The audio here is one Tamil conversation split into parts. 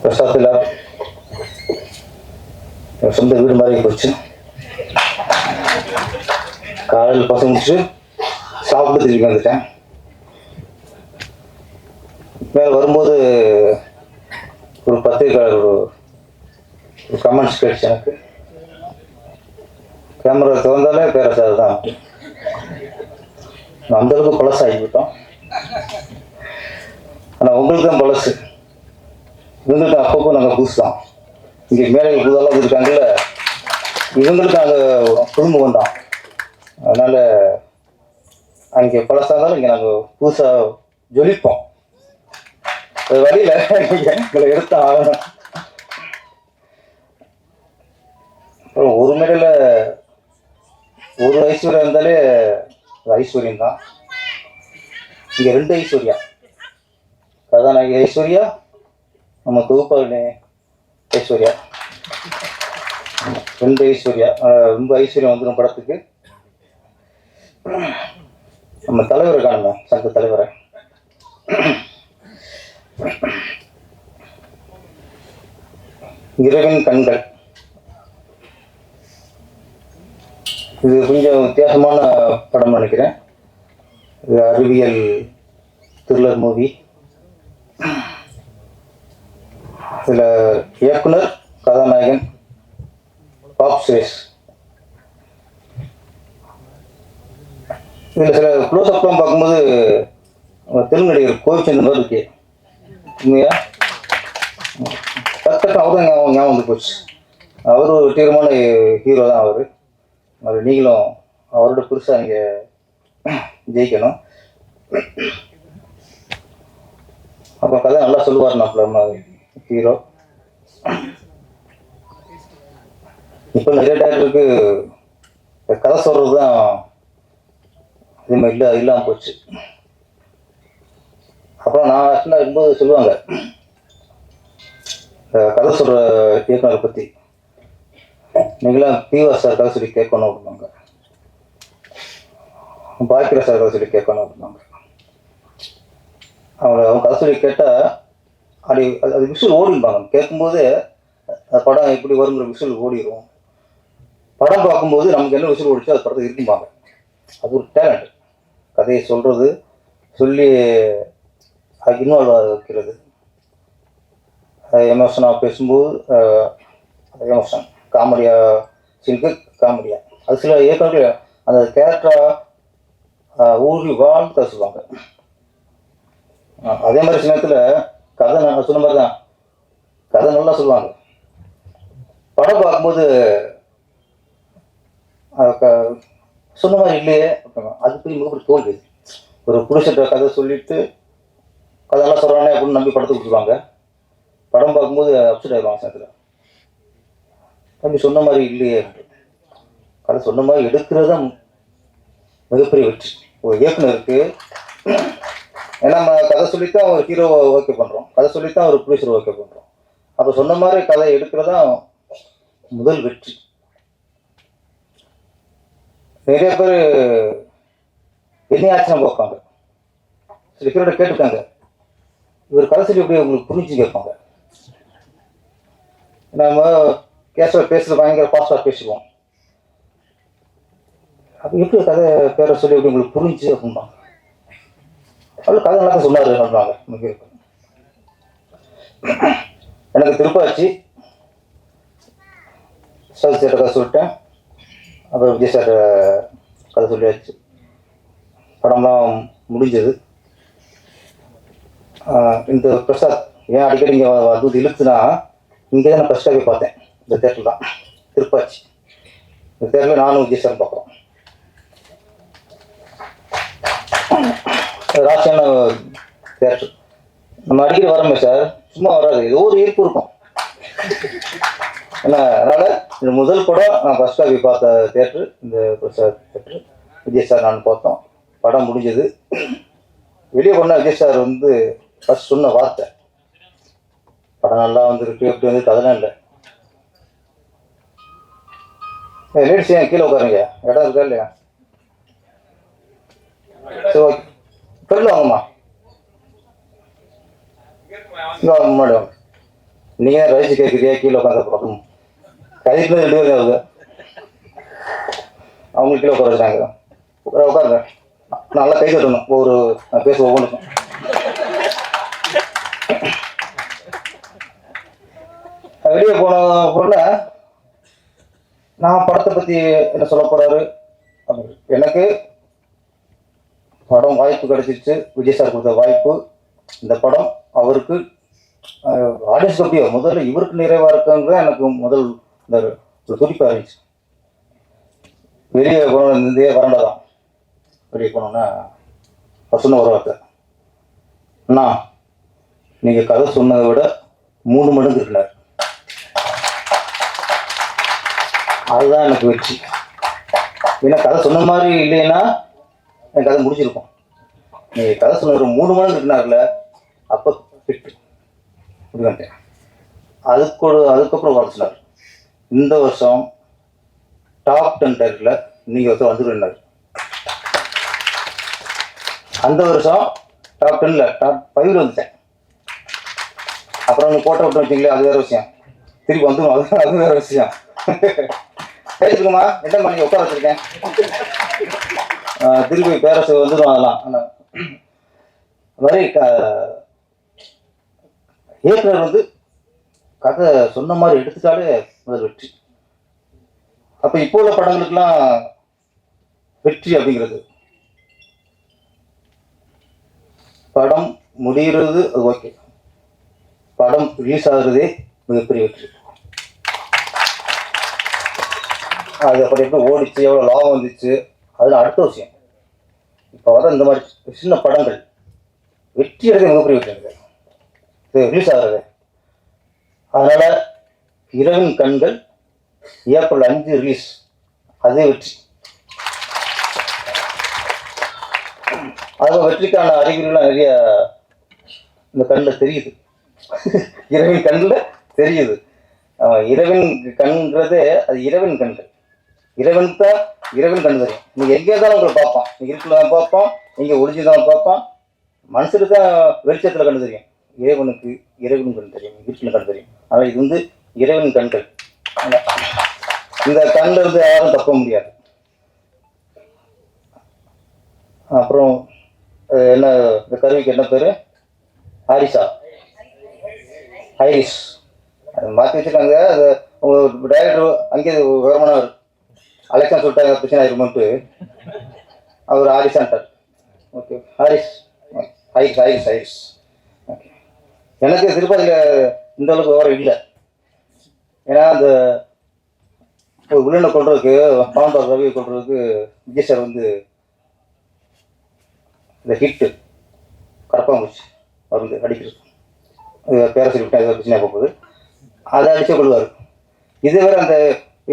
பிரசாத்தில் சொந்த வீடு மாதிரி போச்சு. காலையில் பசங்க முடிச்சு சாப்பிட்டு திருப்பி வந்துட்டேன். மேலே வரும்போது ஒரு பத்திரிக்கையாளர் ஒரு கமெண்ட்ஸ் கிடைச்சு. எனக்கு கேமரா திறந்தாலே பேரசார் தான். அந்தளவுக்கு பழசாகி விட்டோம். ஆனால் உங்களுக்கு தான் பழசு, இவங்களுக்கு அப்பப்போ நாங்கள் புதுசு தான். இங்கே மேடைகள் புதுதெல்லாம் வந்துருக்காங்கல்ல, இவங்களுக்கு நாங்கள் குடும்பம் வந்தோம். அதனால் அங்கே பழசாக இருந்தாலும் இங்கே நாங்கள் புதுசாக ஜொலிப்போம். அது வழியில் எங்களை எடுத்தா ஆகணும். அப்புறம் ஒரு மேடையில் ஒரு ஐஸ்வர்யா இருந்தாலே ஐஸ்வர்யம் தான். இங்கே 2 ஐஸ்வர்யா, கதாநாயகி ஐஸ்வர்யா, நம்ம தொகுப்பாளி ஐஸ்வர்யா, 2 ஐஸ்வர்யா. ரொம்ப ஐஸ்வர்யம் வந்துடும் படத்துக்கு. நம்ம தலைவரை காணுங்க, சங்க தலைவரை. இரவின் கண்கள், இது கொஞ்சம் வித்தியாசமான படம் நினைக்கிறேன். இது அறிவியல் த்ரில்லர் மூவி. இதில் இயக்குனர், கதாநாயகன் பாப் சுரேஷ். இதில் சில க்ளோஸ்அப்லாம் பார்க்கும்போது தெலுங்கு நடிகர் கோவிச்சந்திரன் மாதிரி இருக்கே. உண்மையா கரெக்டாக அவர் தான் ஞாபகம் வந்து போச்சு. அவர் ஒரு தீவிரமான ஹீரோ தான் அவர். அது நீங்களும் அவரோட புதுசாக நீங்கள் ஜெயிக்கணும். அப்புறம் கதை நல்லா சொல்லுவார் நம்ம ஹீரோ. இப்போ நிறைய டேரக்டருக்கு கதை சொல்கிறது தான் அதே மாதிரி இல்லாமல் போச்சு. அப்புறம் நான் ஆக்சுவலாக இருக்கும்போது சொல்லுவாங்க கதை சொல்கிற இயக்குனரை பற்றி, நீங்களாம் பிவா சார் கதை சொல்லி கேட்கணும் அப்படின்னாங்க, பாக்கிர சார் கதை சொல்லி கேட்கணும் அப்படின்னாங்க. அவங்க கதை சொல்லி கேட்டால் அது விஷுவல் ஓடிப்பாங்க. கேட்கும்போது படம் எப்படி வருங்கிற விஷுவல் ஓடிடும். படம் பார்க்கும்போது நமக்கு என்ன விஷுவல் ஓடிச்சோ அது படத்தை இருக்கும்பாங்க. அது ஒரு டேலண்ட். கதையை சொல்கிறது, சொல்லி அது இன்வால்வ் ஆக வைக்கிறது. எமோஷனாக பேசும்போது எமோஷன், காமெடியாக சீனுக்கு காமெடியாக. அது சில இயக்குநர்கள் அந்த கேரக்டராக ஊழி வாழ்ந்து கதை சொல்லுவாங்க. அதே மாதிரி சில நேரத்தில் கதை நான் சொன்ன மாதிரி தான் கதை நல்லா சொல்லுவாங்க. படம் பார்க்கும்போது சொன்ன மாதிரி இல்லையே அது போய் மிகப்பெரிய தோல்வி. ஒரு புருஷன்ற கதை சொல்லிட்டு கதையெல்லாம் சொல்கிறானே அப்படின்னு நம்பி படத்தை கொடுத்துருவாங்க. படம் பார்க்கும்போது அப்செட் ஆகிடுவாங்க. நேரத்தில் அப்படி சொன்ன மாதிரி இல்லையே, கதை சொன்ன மாதிரி எடுக்கிறது தான் மிகப்பெரிய வெற்றி ஒரு இயக்குனருக்கு. ஏன்னா நம்ம கதை சொல்லித்தான் ஒரு ஹீரோவை ஓகே பண்ணுறோம், கதை சொல்லித்தான் ஒரு ப்ரொடியூசரை ஓகே பண்ணுறோம். அப்போ சொன்ன மாதிரி கதை எடுக்கிறதான் முதல் வெற்றி. நிறைய பேர் என்ன ஆச்சுன்னா பார்ப்பாங்க, சில பேரோட கேட்டுருக்காங்க, இவர் கதை சொல்லி எப்படி உங்களுக்கு புரிஞ்சு கேட்பாங்க. நம்ம பேசுறது பயங்கர ஃபாஸ்டாக பேசுவோம். அப்போ எப்படி கதை பேரை சொல்லி எப்படி உங்களுக்கு புரிஞ்சு அப்படின்பாங்க. அவ்வளோ கதை நல்லா சொன்னார் சொல்கிறாங்க. எனக்கு திருப்பாச்சி சார் சேட்ட கதை சொல்லிட்டேன். அப்புறம் விஜய் சார் கதை சொல்லியாச்சு. படம்லாம் முடிஞ்சது. இந்த பிரசாத் ஏன் அடிக்கடி இங்கே அது இழுத்துனா, இங்கே தான் நான் ஃபஸ்ட்டாகவே பார்த்தேன். இந்த தேட்டரில் தான், திருப்பாச்சி. இந்த தேட்டரில் நானும் விஜய் சார் பார்க்குறோம். ராசியான தேட்டர். நம்ம அடிக்கடி வரோமே சார், சும்மா வராது, ஏதோ ஒரு ஈர்ப்பு இருக்கும். ஏன்னா அதனால் இந்த முதல் படம் நான் ஃபஸ்ட்டாக பார்த்த தேட்டரு இந்த பிரசாத் தேட்டரு. விஜய் சார் நான் பார்த்தோம். படம் முடிஞ்சது. வெளியே போனால் விஜய் சார் வந்து ஃபஸ்ட் சொன்ன வார்த்தை, படம் நல்லா வந்துருக்கு, எப்படி வந்து கதெல்லாம் இல்லை. லேடிஸ் ஏன் கீழே உட்காருங்க, இடம் இருக்கா இல்லையா? சரி ஓகே, ஃப்ரெண்டில் வாங்கம்மா, இங்கே வாங்க, முன்னாடி வாங்க. நீங்கள் தான் ரசிச்சு கேட்குறியா கீழே உட்காந்து படம் கதைக்கு 2 பேரும் ஆகுது. அவங்களுக்கு கீழே உட்கார வச்சுட்டாங்க. உட்காருங்க, நல்லா கை தட்டணும் ஒரு பேச ஒவ்வொன்றுக்கும். வெளியே போன நான் படத்தை பற்றி என்ன சொல்ல போறாரு எனக்கு படம் வாய்ப்பு கிடைச்சிருச்சு. விஜய் சார் கொடுத்த வாய்ப்பு. இந்த படம் அவருக்கு ஆடியன்ஸ் அப்படியோ முதல்ல இவருக்கு நிறைவாக இருக்குங்க. எனக்கு முதல் இந்த துடிப்பாக இருந்துச்சு. வெளியே போன இதே வரண்டா தான். வெளியே போனோன்னா சொன்ன ஒரு வார்த்தை, அண்ணா நீங்கள் கதை சொன்னதை விட 3 மடங்கு இருக்கிறார். அதுதான் எனக்கு வெற்றி. ஏன்னா கதை சொன்ன மாதிரி இல்லைன்னா என் கதை முடிச்சிருக்கும். நீங்கள் கதை சொன்ன ஒரு 3 மடங்கு இருக்கிறார்ல, அப்போ ஃபிட் முடிவேன். அதுக்கப்புறம் வாழ்த்துனார். இந்த வருஷம் டாப் 10 டைட்டில் நீங்கள் ஒருத்தர் வந்துருந்தார். அந்த வருஷம் டாப் 10 டாப் 5 வந்துட்டேன். அப்புறம் நீங்கள் போட்டோ விட்டு வச்சிங்களே, அது வேறு விஷயம். திருப்பி வந்துடும், அது வேறு விஷயம். பேசுக்குமா என்னம்மா நீங்கள் உட்கார வச்சுருக்கேன். திருப்பி பேரரசு வந்துடும். அதெல்லாம் மாதிரி இயக்குனர் வந்து கதை சொன்ன மாதிரி எடுத்துட்டாலே முதல் வெற்றி. அப்போ இப்போ உள்ள படங்களுக்கெல்லாம் வெற்றி அப்படிங்கிறது படம் முடிகிறது, அது ஓகே. படம் ரிலீஸ் ஆகுறதே மிகப்பெரிய வெற்றி. அது அப்புறம் எப்படி ஓடிச்சு, எவ்வளோ லாபம் வந்துச்சு, அதில் அடுத்த விஷயம். இப்போ வர இந்த மாதிரி சின்ன படங்கள் வெற்றி அடைறது மிகப்பெரிய வெற்றி இருக்குது. இது ரிலீஸ் ஆகிறது. அதனால் இரவின் கண்கள் ஏப்ரல் 5 ரிலீஸ், அதே வெற்றி. அது வெற்றிக்கான அறிகுறிலாம் நிறைய இந்த கண்ணில் தெரியுது. இரவின் கண்ணில் தெரியுது. இரவின் கண்கிறது அது இரவின் கண்கள். இறைவனுக்கு தான் இரவின் கண்டு தெரியும். நீங்கள் எங்கே தான் உங்களை பார்ப்பான், நீங்கள் இருட்டில் தான் பார்ப்பான், நீங்கள் ஒளிஞ்சு தான் பார்ப்பான். மனுஷனுக்கு தான் வெளிச்சத்தில் கண்டு தெரியும். இறைவனுக்கு இரவின் கண் தெரியும், வீட்டில் கண்டு தெரியும். ஆனால் இது வந்து இரவின் கண்கள். இந்த கண்ணில் இருந்து யாரும் தப்ப முடியாது. அப்புறம் என்ன இந்த கருவிக்கு என்ன பேர்? ஹாரிஸா, ஹைரிஸ் அது மாற்றி வச்சுருக்காங்க. அது உங்கள் டைரக்டர் அங்கே விவரமானவர் அலெக்ஸா சொல்லிட்டாங்க, பிரச்சனை ஆயிருமான்ட்டு அவர் ஹாரிஸான்ட்டார். ஓகே, ஹாரிஸ் ஹைரிஸ் ஹைரிஸ் ஹைரிஸ் ஓகே. எனக்கு திருப்பதியில் இந்த அளவுக்கு விவரம் இல்லை. ஏன்னா அந்த ஒரு வில்லனை கொள்றதுக்கு, பாண்டார் ரவியை கொள்றதுக்கு விஜய் சார் வந்து இந்த ஹிட்டு கரப்பாம்பூச்சி மருந்து அடிக்கிறது, பேர சொல்லிவிட்டேன், ஏதோ பிரச்சனையாக போகுது, அதை அடிச்சே கொள்வார். இதே வேறு அந்த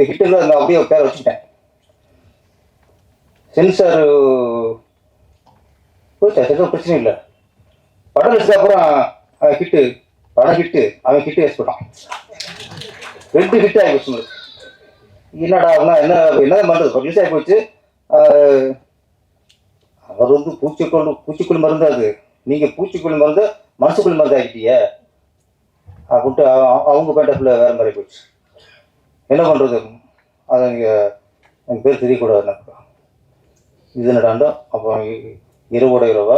ஹிட்டுல நான் அப்படியே பேரை வச்சுக்கிட்டேன். சென்சார் போச்சா, சென்சார் பிரச்சனை இல்லை. படம் வச்சது அப்புறம் ஹிட்டு, படம் ஹிட்டு, அவன் ஹிட்டு வேஸ்ட் பண்ணான். 2 ஹிட் ஆகி போச்சு. என்னடா என்ன என்னதான் பண்ணுறது, ரிலீஸ் ஆகி போச்சு. அவர் வந்து பூச்சிக்கொல்லி மருந்து, அது நீங்கள் பூச்சிக்கொல்லி மருந்து மனசுக்குள்ளி மருந்து ஆகிட்டீங்க அப்படின்ட்டு அவங்க பேண்டப்பில் வேறு மாதிரி போச்சு. என்ன பண்ணுறது, அதை நீங்கள் என் பேர் தெரியக்கூடாது. இது நடாண்டோ அப்புறம் இரவோட இரவா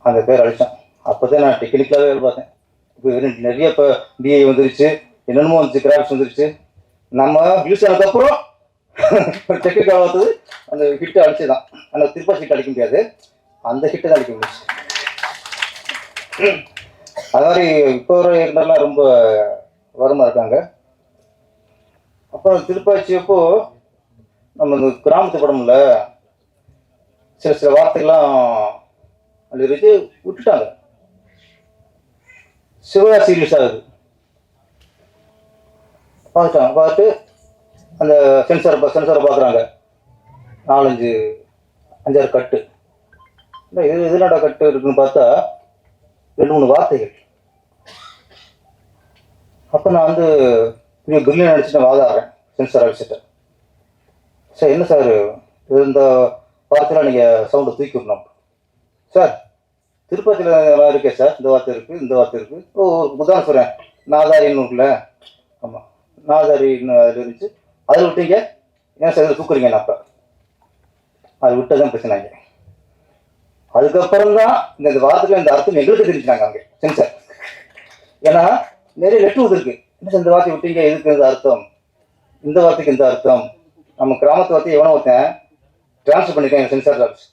அந்த பேர் அழித்தான். அப்போ தான் நான் டெக்னிக்கலாகவே வேலை பார்த்தேன். இப்போ நிறைய இப்போ டிஐ வந்துருச்சு, என்னென்னமோ வந்துச்சு, கிராஃப்ட்ஸ் வந்துருச்சு. நம்ம யூஸ் ஆனதுக்கப்புறம் டெக்னிக்கலாக பார்த்தது அந்த ஹிட்டு அழிச்சு தான். ஆனால் திருப்பா ஹிட் அடிக்க முடியாது, அந்த ஹிட்டு தான் அடிக்க முடிச்சு. அது மாதிரி இப்போ ஒரு இருந்தாலும் ரொம்ப வரமாக இருக்காங்க. அப்புறம் திருப்பாச்சி அப்போ நம்ம இந்த கிராமத்து படம்ல சில வார்த்தைகள்லாம் அது இருக்கு விட்டுட்டாங்க. சிவா சீரியஸ் ஆகுது பார்த்து அந்த சென்சாரை பார்க்குறாங்க. 4-5 கட்டு, இது எதுனாடா கட்டு இருக்குன்னு பார்த்தா 2-3 வார்த்தைகள். அப்போ நான் வந்து பிரில்லியன் அடிச்சுட்டு வாதாடுறேன், சென்சார் அடிச்சுட்டேன். சார் என்ன சார் இது, இந்த வார்த்தையெல்லாம் நீங்கள் சவுண்டை தூக்கி விடணும் சார். திருப்பதியில் இருக்கே சார், இந்த வார்த்தை இருக்குது, இந்த வார்த்தை இருக்குது. உதாரணம் சொல்கிறேன், நாதாரின்னு இருக்குல்ல, ஆமாம் நாதாரின்னு அதில் இருந்துச்சு, அதில் விட்டீங்க ஏன் சார் இதில் தூக்குறீங்க நான் அப்போ அது விட்டதான் பிரச்சனைங்க. அதுக்கப்புறம் தான் இந்த வார்த்தைக்கு இந்த அர்த்தம் எங்களுக்கு தெரிஞ்சுட்டாங்க அங்கே சென்சார். ஏன்னா நிறைய லெட்டர் வந்துருக்கு, என்ன சார் இந்த வார்த்தை விட்டீங்க, எதுக்கு இந்த அர்த்தம், இந்த வார்த்தைக்கு இந்த அர்த்தம், நம்ம கிராமத்து வார்த்தையை எவனோ ஒருத்தன் டிரான்ஸ்ஃபர் பண்ணிருக்காங்க சென்சார் ஆஃபீஸ்.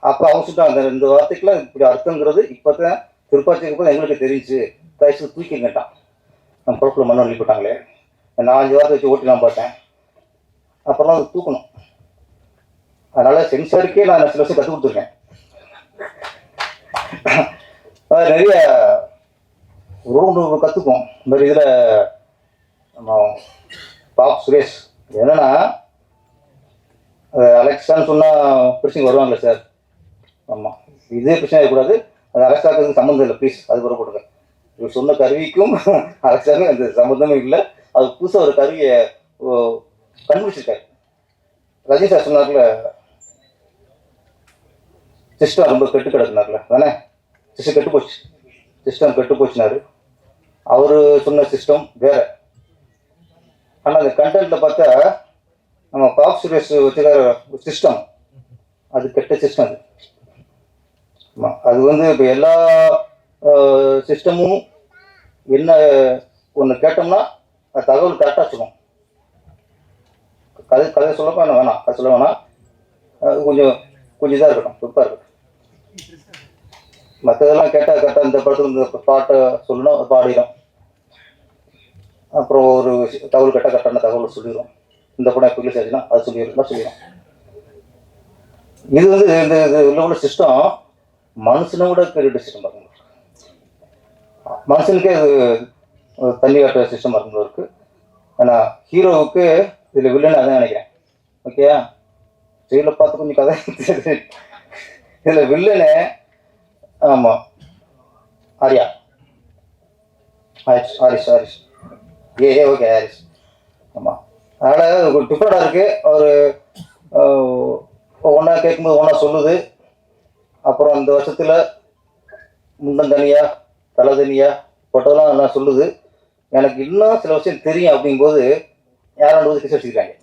அப்போ அவங்க சொல்லிட்டாங்க அந்த இந்த வார்த்தைக்குலாம் இப்படி அர்த்தங்கிறது இப்போ தான் திருப்பாச்சிக்கு போது எங்களுக்கு தெரிஞ்சு தயவுசு தூக்கிங்கட்டான். நம்ம பொறுப்பில் மண்ணு அள்ளி போட்டாங்களே, நான் 5 வார்த்தை வச்சு ஓட்டி நான் பார்த்தேன், அப்புறம் அது தூக்கணும். அதனால சென்சாருக்கே நான் சில வருஷம் கற்றுக் கொடுத்துருக்கேன். நிறைய ஒரு கற்றுக்குவோம். இந்த மாதிரி இதில் நம்ம பாப் சுரேஷ் என்னன்னா அலெக்சான்னு சொன்னால் பிரச்சனை வருவாங்களே சார், ஆமாம் இதே பிரச்சனை இருக்கக்கூடாது, அது அலெக்சாவுக்கு சம்மந்தம் இல்லை ப்ளீஸ், அது கூட போட்டுங்க. இவர் சொன்ன கருவிக்கும் அலெக்சாவுக்கும் அந்த சம்மந்தமும் இல்லை. அது புதுசாக ஒரு கருவியை கண்டுபிடிச்சிருக்காரு. ரஜினி சார் சொன்னார்ல சிஸ்டம் ரொம்ப கெட்டு கிடக்குனார்ல தானே, சிஸ்டம் கெட்டு போச்சு, சிஸ்டம் கெட்டு போச்சுனாரு. அவர் சொன்ன சிஸ்டம் வேற. ஆனால் அந்த கண்டென்ட்டில் பார்த்தா நம்ம பாப் சுரேஷ் வச்சுக்கிற சிஸ்டம் அது கெட்ட சிஸ்டம். அது அது வந்து இப்போ எல்லா சிஸ்டமும் என்ன ஒன்று கேட்டோம்னா அது தகவல் கரெக்டாக சொல்லும். கதை சொல்ல வேணாம், கதை சொல்ல வேணாம், கொஞ்சம் இதாக இருக்கட்டும், துப்பாக இருக்கட்டும். மற்றதெல்லாம் கேட்டால் கரெக்டாக இந்த படத்துக்கு இந்த பாட்டை சொல்லணும், பாடிடும். அப்புறம் ஒரு தகவல் கேட்டால் கரெக்டான தகவல் சொல்லிடும். இந்த படம் எப்படி ஆச்சுன்னா அது சொல்லிடும். இது வந்து இந்த உள்ள சிஸ்டம் மனுஷனை விட பெரிய சிஸ்டம் பாருங்க. மனுஷனுக்கே அது தண்ணி காட்டுற சிஸ்டம் இருக்கும் இருக்கு. ஆனால் ஹீரோவுக்கு இதில் வில்லன்னு அதான் நினைக்கிறேன். ஓகேயா, ஜெயிலில் பார்த்து கொஞ்சம் கதை இதில் வில்லனு. ஆமாம், ஆரியா ஹாரிஸ் ஓகே ஹாரிஸ். ஆமாம், அதனால் ஒரு டிஃப்ரெண்டாக இருக்குது. அவர் ஒன்றா கேட்கும்போது ஒன்றா சொல்லுது. அப்புறம் அந்த வருஷத்தில் முண்டம் தனியாக தலை தனியாக போட்டதெல்லாம் நல்லா சொல்லுது. எனக்கு இன்னும் சில விஷயம் தெரியும் அப்படிங்கும்போது யாரும் வந்து கிஸ் வச்சுக்கிறாங்க,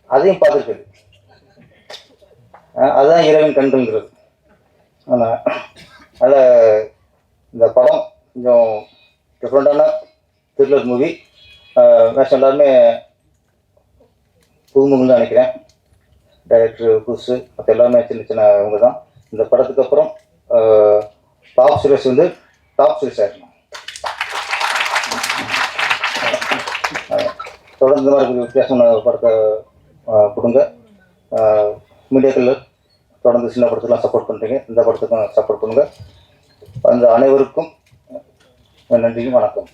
அதையும் பார்த்துருக்குது. அதுதான் இறைவன் கண்டுங்கிறது. ஆனால் அதில் இந்த படம் கொஞ்சம் டிஃப்ரெண்டான த்ரில்லர் மூவி. மேக்ஸிமம் எல்லாருமே புதுமுகன்னு தான் நினைக்கிறேன். டைரக்டர் புதுசு, மற்ற எல்லாமே சின்ன இவங்க தான். இந்த படத்துக்கு அப்புறம் டாப் சுரேஷ் வந்து டாப் சுரேஷ் ஆகிடணும். தொடர்ந்து இந்த மாதிரி வித்தியாசமான படத்தை கொடுங்க. மீடியாக்களில் தொடர்ந்து சின்ன படத்துக்கெலாம் சப்போர்ட் பண்ணுறீங்க, இந்த படத்துக்கும் சப்போர்ட் பண்ணுங்கள். அந்த அனைவருக்கும் நன்றியும் வணக்கம்.